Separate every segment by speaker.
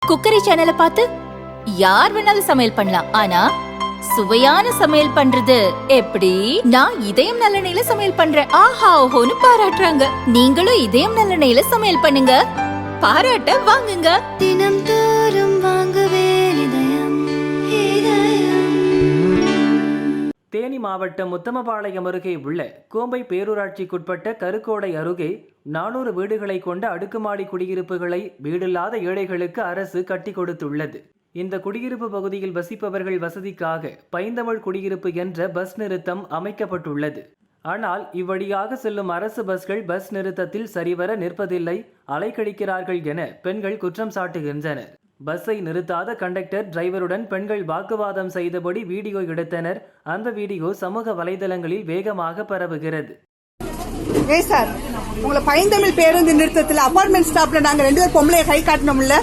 Speaker 1: Cookery சேனலை பார்த்து யார் வேணாலும் சமையல் பண்ணலாம். ஆனா சுவையான சமையல் பண்றது எப்படி? நான் இதயம் நல்லெண்ணெயில சமையல் பண்றேன். ஆஹா ஓஹோன்னு பாராட்டுறாங்க. நீங்களும் இதயம் நல்லெண்ணெயில சமையல் பண்ணுங்க, பாராட்ட வாங்குங்க.
Speaker 2: தினம் தோறும் வாங்குவே இதயம் இதயம்.
Speaker 3: தேனி மாவட்டம் உத்தமபாளையம் அருகே உள்ள கோம்பை பேரூராட்சிக்குட்பட்ட கருக்கோடை அருகே 400 வீடுகளை கொண்ட அடுக்குமாடி குடியிருப்புகளை வீடில்லாத ஏழைகளுக்கு அரசு கட்டி கொடுத்துள்ளது. இந்த குடியிருப்பு பகுதியில் வசிப்பவர்கள் வசதிக்காக பைந்தமிழ் குடியிருப்பு என்ற பஸ் நிறுத்தம் அமைக்கப்பட்டுள்ளது. ஆனால் இவ்வழியாக செல்லும் அரசு பஸ்கள் பஸ் நிறுத்தத்தில் சரிவர நிற்பதில்லை, அலைக்கழிக்கிறார்கள் என பெண்கள் குற்றம் சாட்டுகின்றனர். பஸ்ஸை நிறுத்தாத கண்டக்டர் டிரைவருடன் பெண்கள் வாக்குவாதம் செய்தபடி வீடியோ எடுத்தனர். அந்த வீடியோ சமூக வலைதளங்களில் வேகமாக பரவுகிறது.
Speaker 4: சார், உங்களை பைந்தமிழ் பேருந்து நிறுத்தத்தில் அபார்ட்மெண்ட் ஸ்டாப்ல நாங்க 2 பேர் பொம்பளைய கை காட்டணும்ல?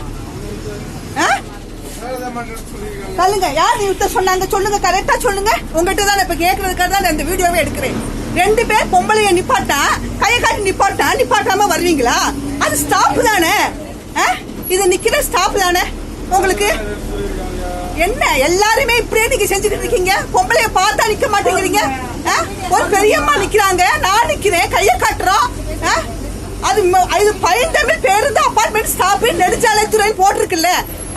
Speaker 4: சொல்லுங்க, யார் நிறுத்த சொன்னாங்க? சொல்லுங்க, கரெக்டா சொல்லுங்க. உங்ககிட்ட தான் இப்ப கேட்கறதுக்காக தான் இந்த வீடியோவே எடுக்கிறேன். 2 பேர் பொம்பளைய நிப்பாட்டா கையை காட்டி நிப்பாட்டாம வருவீங்களா? அது ஸ்டாப் தானே? இது நிக்கிற ஸ்டாப் தானே? உங்களுக்கு என்ன எல்லாருமே இப்படியே நீங்க செஞ்சுட்டு இருக்கீங்க? பொம்பளைய பார்த்தா நிக்க மாட்டேங்கிறீங்க. ஒரு பெரியம்மா நிக்கிறாங்க, நான் நிக்கிறேன், கைய காட்டுறோம். அது பைந்தமிழ் பேருந்து அபார்ட்மெண்ட் ஸ்டாப் நெடுஞ்சாலைத்துறை போட்டிருக்குல்ல,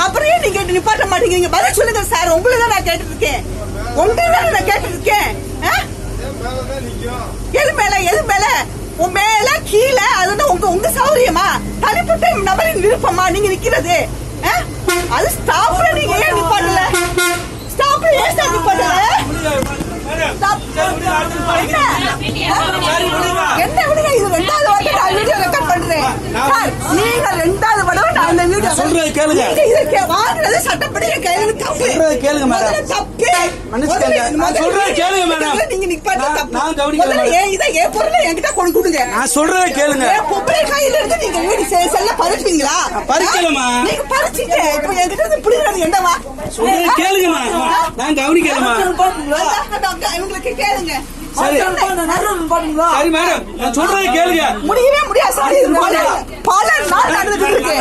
Speaker 4: அப்புறம் ஏன் நீங்க நிப்பாட்ட மாட்டேங்கிறீங்க? பதில் சொல்லுங்க சார். உங்களை தான் நான் கேட்டு இருக்கேன். எது மேல உன் மேல கீழே அது உங்க சௌரியமா? தனிப்பட்ட நபரின் விருப்பமா நீங்க நிக்கிறது? அது ஸ்டாப்ல நீங்க ஏன் நிப்பாட்டல? ஸ்டாப்ல ஏன் சார் நிப்பாட்டல? என்ன விடுங்க, இது 2வது வாட்டி நான் வீடியோ ரெக்கார்ட் பண்றேன் சார். நீங்க 2வது தடவை நான் இந்த வீடியோ
Speaker 5: சொல்றது கேளுங்க.
Speaker 4: இத வாங்குறது சட்டப்படி கையில தப்பு.
Speaker 5: சொல்றது கேளுங்க மேடம்.
Speaker 4: தப்பு.
Speaker 5: நான் சொல்றது கேளுங்க மேடம்.
Speaker 4: நீங்க நிப்பாட்ட தப்பு.
Speaker 5: நான் கவனிக்கல.
Speaker 4: ஏ பொருளை என்கிட்ட கொடுங்க.
Speaker 5: நான் சொல்றது கேளுங்க.
Speaker 4: பொம்பளை கையில இருந்து நீங்க வீடியோ செல்ல பறிப்பீங்களா?
Speaker 5: பறிக்கலமா?
Speaker 4: நீங்க பறிச்சீங்க. இப்போ என்கிட்ட இருந்து புடிறது என்னவா?
Speaker 5: சொல்றது கேளுங்கமா. நான் கவனிக்கலமா.
Speaker 4: இவங்களுக்கு கேளுங்க.
Speaker 5: சரி சரி மேடம், நான் சொல்றது கேளுங்க.
Speaker 4: முடியவே முடியாது சார். பல நாள் நடந்துட்டு இருக்கு.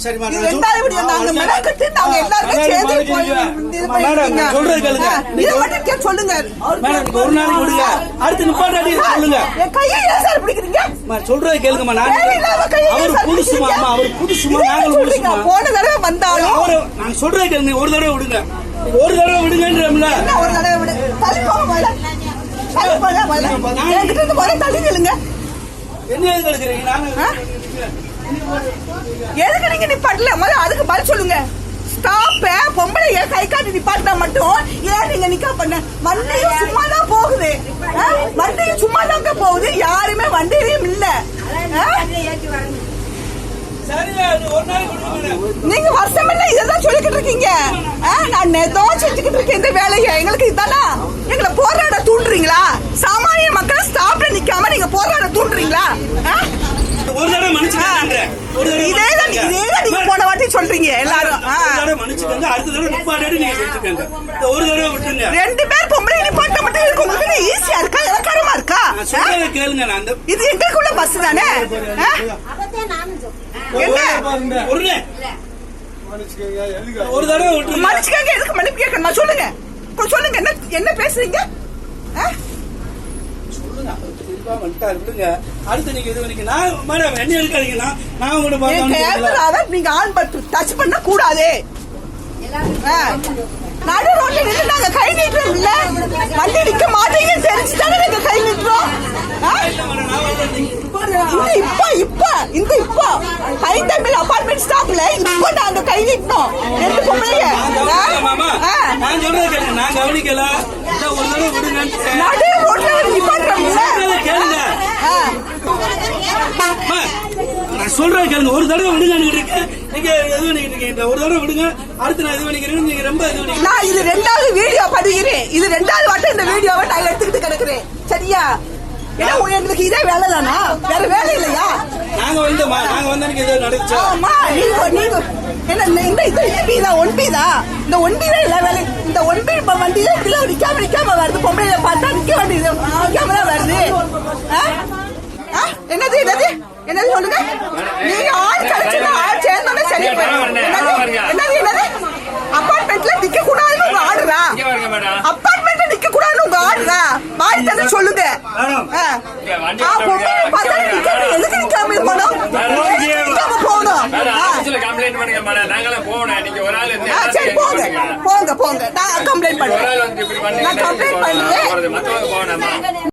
Speaker 5: சரி மேடம்,
Speaker 4: ரெண்டாவது வீடியோ நாங்க மெனக்கட்டு நாங்க எல்லாரும் சேர்ந்து
Speaker 5: மேடம் சொல்றது கேளுங்க.
Speaker 4: இத மட்டும் சொல்லுங்க
Speaker 5: மேடம். ஒரு நாளைக்கு விடுங்க, அடுத்து நிப்பாட்டி சொல்லுங்க.
Speaker 4: என் கையை ஏன் சார் பிடிக்கிறீங்க?
Speaker 5: சொல்றது கேளுங்கம்மா. அவர் புதுசுமா, அவர் புதுசுமா, நாங்கள் புதுசுமா.
Speaker 4: போன தடவை வந்தாலும்
Speaker 5: நான் சொல்றது கேளுங்க. ஒரு தடவை விடுங்க, ஒரு தடவை விடுங்கன்றோம்ல.
Speaker 4: ஒரு தடவை விடு. தள்ளி போக முதல்ல. என்கிட்ட இருந்து முதல்ல தள்ளி நில்லுங்க.
Speaker 5: என்ன கேட்கறீங்க?
Speaker 4: எதுக்கு நீங்க நிப்பாட்டல? முதல்ல அதுக்கு பதில் சொல்லுங்க. ஸ்டாப். பொம்பளைய கை காட்டி நிப்பாட்டினா மட்டும் ஏன் நீங்க நிக்க பண்ண? வண்டியும் சும்மா தான் போகுது. வண்டியும் சும்மா தாங்க போகுது. யாருமே வண்டியிலையும் இல்ல. நீங்க வருஷம் இதெல்லாம் சொல்லிக்கிட்டு இருக்கீங்க. நான் ஏதோ செஞ்சுக்கிட்டு இருக்கேன் இந்த வேலையை. எங்களுக்கு இதானா? எங்களை போராட தூண்டுறீங்களா? சாமானிய மக்கள் ஸ்டாப்ல நிக்காம நீங்க போராட தூண்டுறீங்களா? இதேதான் நீங்க போன வாட்டி சொல்றீங்க எல்லாரும். 2 பேர் பொம்பளை நிப்பாட்ட மட்டும் இருக்கு. உங்களுக்கு ஈஸியா இருக்கா? இலக்காரமா இருக்கா? இது எங்களுக்குள்ள பஸ் தானே?
Speaker 5: ஒரு தடவை
Speaker 4: மன்னிச்சுக்கங்க. எதுக்கு மன்னிப்பு கேட்கணுமா? சொல்லுங்க சொல்லுங்க. என்ன பேசுறீங்க?
Speaker 5: அடுத்து நீங்க இது நான் மேடம் என்ன இருக்காதீங்க. நான் உங்களோட
Speaker 4: நீங்க ஆன் பட்டு டச் பண்ண கூடாது. நடு ரோட்ல நின்று நாங்க கை நீட்டுறோம் இல்ல? வண்டி நிக்க மாட்டீங்கன்னு தெரிஞ்சுதானே நாங்க கை நீட்டுறோம். இப்போ பைந்தமிழ் அபார்ட்மெண்ட் ஸ்டாப்ல இப்போ நாங்க கை நீட்டோம். 2 பொம்பளைங்க.
Speaker 5: நான் சொல்றது கேளுங்க. நான் கவனிக்கல. ஒரு தடவை விடுங்க.
Speaker 4: நடு ரோட்ல நிப்பாட்டுறோம்ல.
Speaker 5: நான் சொல்றது கேளுங்க. ஒரு தடவை விடுங்க. நீங்க எது பண்ணிக்கிறீங்க? ஒரு தடவை விடுங்க. அடுத்து நான் இது பண்ணிக்கிறேன். நீங்க ரொம்ப இது பண்ணிக்கிறீங்க.
Speaker 4: நான் இது 2வது வீடியோ பண்ணுகிறேன். இது 2வது வாட்டம் இந்த வீடியோவை நான் எடுத்துக்கிட்டு கிடக்குறேன். சரியா? எங்களுக்கு இதே வேலை தானா? வேற வேலை இல்லையா?
Speaker 5: நாங்க வந்து இது நடந்துச்சு.
Speaker 4: ஆமா, நீங்க என்ன இந்த பீதா 1B தான். இந்த 1B தான் எல்லா வேலை. இந்த 1B வண்டி தான் இப்படி நிக்காம வருது. பொம்பளையில பார்த்தா நிக்க வேண்டியது நிக்காம தான் வருது. ஆ? என்னது என்னது என்னது சொல்லுங்க நீங்க ஆள் கிடைச்சது ஆள் சேர்ந்தோட சரி என்னது அபார்ட்மெண்ட்ல நிக்க கூடாதுன்னு உங்க ஆர்டரா அபார்ட்மெண்ட்ல நிக்க கூடாதுன்னு உங்க ஆர்டரா வாய் தந்து சொல்லுங்க எதுக்கு நிக்காம போனோம் சரி போங்க போங்க போங்க நான் கம்ப்ளைண்ட் பண்ணுவேன் நான் கம்ப்ளைண்ட் பண்ணுவேன்